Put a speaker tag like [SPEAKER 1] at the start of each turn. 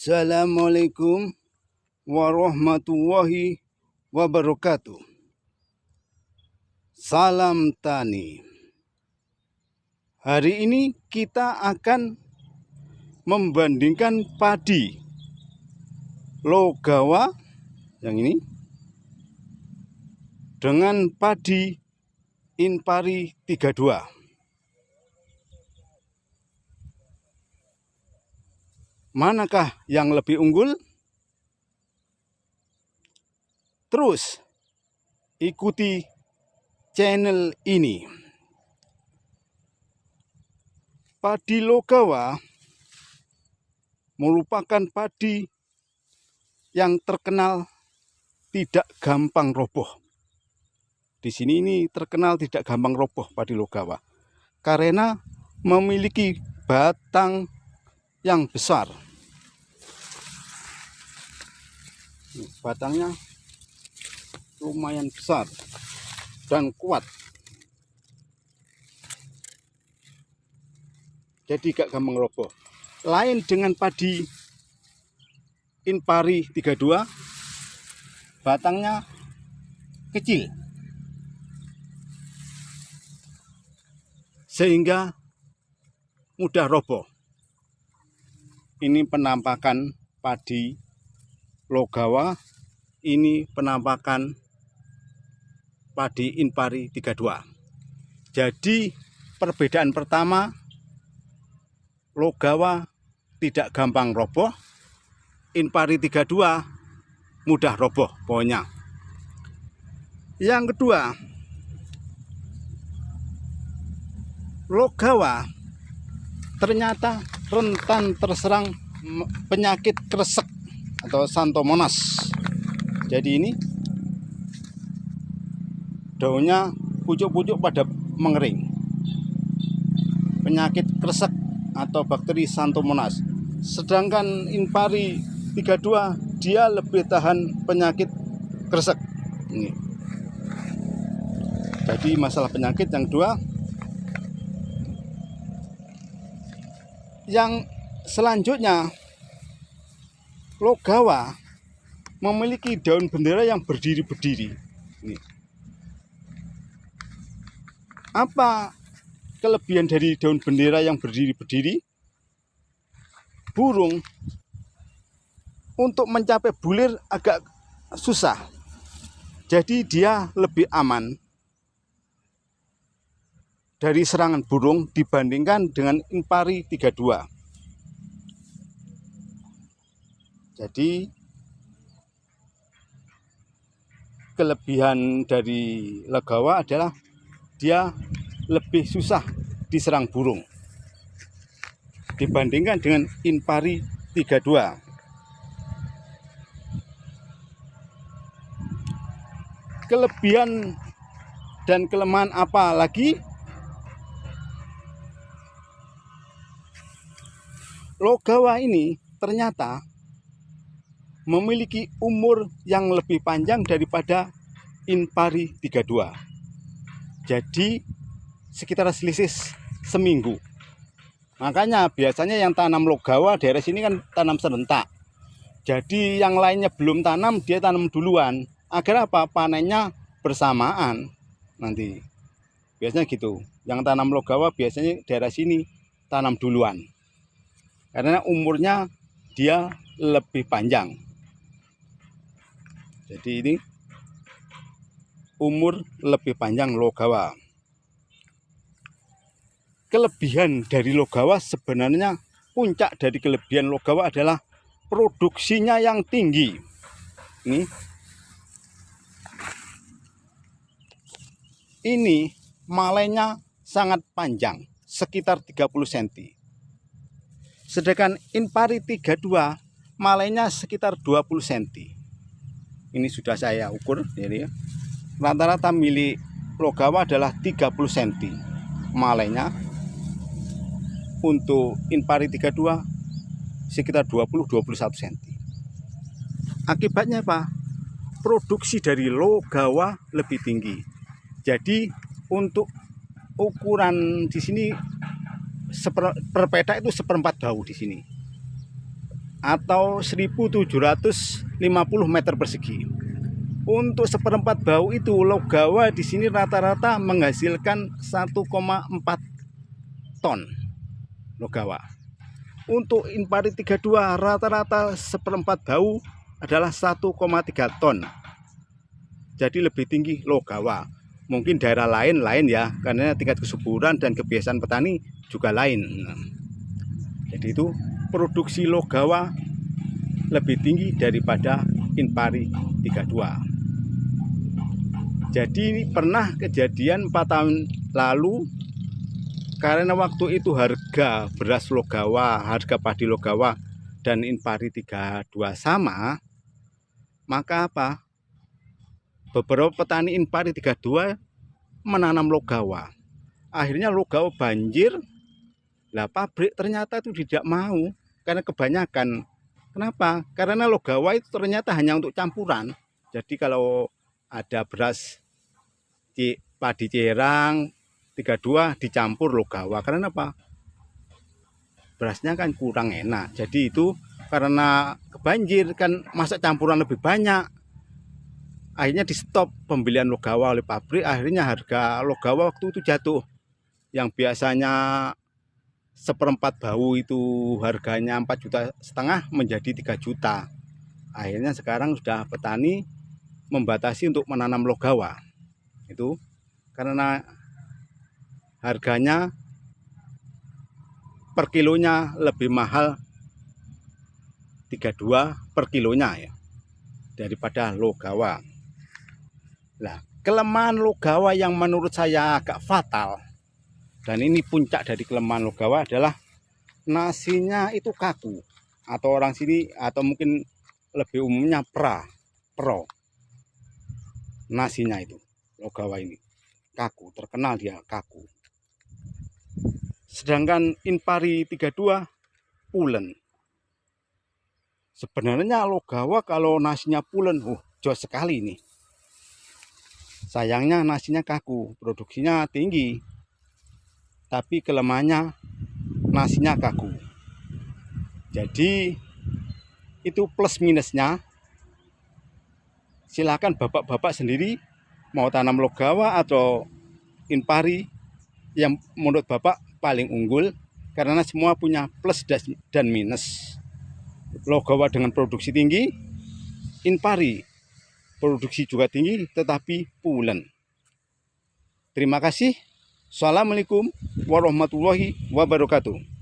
[SPEAKER 1] Assalamualaikum warahmatullahi wabarakatuh. Salam tani. Hari ini kita akan membandingkan padi Logawa yang ini dengan padi Inpari 32. Manakah yang lebih unggul? Terus ikuti channel ini. Padi Logawa merupakan padi yang terkenal tidak gampang roboh. Di sini ini terkenal tidak gampang roboh padi Logawa karena memiliki batang yang besar. Batangnya lumayan besar dan kuat, jadi gak gampang roboh. Lain dengan padi Inpari 32, batangnya kecil sehingga mudah roboh. Ini penampakan padi Logawa, ini penampakan padi Inpari 32. Jadi perbedaan pertama, Logawa tidak gampang roboh, Inpari 32 mudah roboh pokoknya. Yang kedua, Logawa ternyata rentan terserang penyakit kresek atau Xanthomonas. Jadi ini daunnya pucuk-pucuk pada mengering, penyakit kresek atau bakteri Xanthomonas. Sedangkan Inpari 32 dia lebih tahan penyakit kresek. Ini. Jadi masalah penyakit yang kedua. Yang selanjutnya, Logawa memiliki daun bendera yang berdiri-berdiri. Apa kelebihan dari daun bendera yang berdiri-berdiri? Burung untuk mencapai bulir agak susah. Jadi dia lebih aman dari serangan burung dibandingkan dengan Inpari 32. Jadi kelebihan dari Logawa adalah dia lebih susah diserang burung dibandingkan dengan Inpari 32. Kelebihan dan kelemahan apa lagi? Logawa ini ternyata memiliki umur yang lebih panjang daripada Inpari 32. Jadi sekitar selisih seminggu. Makanya biasanya yang tanam Logawa daerah sini kan tanam serentak. Jadi yang lainnya belum tanam, dia tanam duluan. Agar apa? Panennya bersamaan nanti. Biasanya gitu. Yang tanam Logawa biasanya daerah sini tanam duluan. Karena umurnya dia lebih panjang. Jadi ini umur lebih panjang Logawa. Kelebihan dari Logawa sebenarnya, puncak dari kelebihan Logawa adalah produksinya yang tinggi. Ini malainya sangat panjang, sekitar 30 cm. Sedangkan Inpari 32 malainya sekitar 20 cm. Ini sudah saya ukur, jadi rata-rata milik Logawa adalah 30 cm malainya. Untuk Inpari 32 sekitar 20-21 cm. Akibatnya apa? Produksi dari Logawa lebih tinggi. Jadi untuk ukuran di sini per petak itu 1/4 bahu di sini. atau 1.750 meter persegi. Untuk seperempat bau itu Logawa di sini rata-rata menghasilkan 1,4 ton Logawa. Untuk Inpari 32 rata-rata seperempat bau adalah 1,3 ton. Jadi lebih tinggi Logawa. Mungkin daerah lain ya, karena tingkat kesuburan dan kebiasaan petani juga lain. Jadi itu produksi Logawa lebih tinggi daripada Inpari 32. Jadi pernah kejadian 4 tahun lalu, karena waktu itu harga beras Logawa, harga padi Logawa dan Inpari 32 sama, maka apa? Beberapa petani Inpari 32 menanam Logawa. Akhirnya Logawa banjir. Lah pabrik ternyata itu tidak mau karena kebanyakan. Kenapa? Karena Logawa itu ternyata hanya untuk campuran. Jadi kalau ada beras padi Cerang 32 dicampur Logawa, karena apa? Berasnya kan kurang enak. Jadi itu karena kebanjir kan, masa campuran lebih banyak. Akhirnya di stop pembelian Logawa oleh pabrik. Akhirnya harga Logawa waktu itu jatuh. Yang biasanya seperempat bau itu harganya 4,5 juta menjadi 3 juta. Akhirnya sekarang sudah petani membatasi untuk menanam Logawa. Itu karena harganya per kilonya lebih mahal 32 per kilonya ya daripada Logawa. Nah, kelemahan Logawa yang menurut saya agak fatal, dan ini puncak dari kelemahan Logawa adalah nasinya itu kaku, atau orang sini atau mungkin lebih umumnya pro. Nasinya itu Logawa ini kaku, terkenal dia kaku. Sedangkan Inpari 32 pulen. Sebenarnya Logawa kalau nasinya pulen, jos sekali nih. Sayangnya nasinya kaku, produksinya tinggi, tapi kelemahannya nasinya kaku. Jadi itu plus minusnya. Silakan bapak-bapak sendiri mau tanam Logawa atau Inpari yang menurut bapak paling unggul, karena semua punya plus dan minus. Logawa dengan produksi tinggi, Inpari produksi juga tinggi tetapi pulen. Terima kasih. Assalamualaikum warahmatullahi wabarakatuh.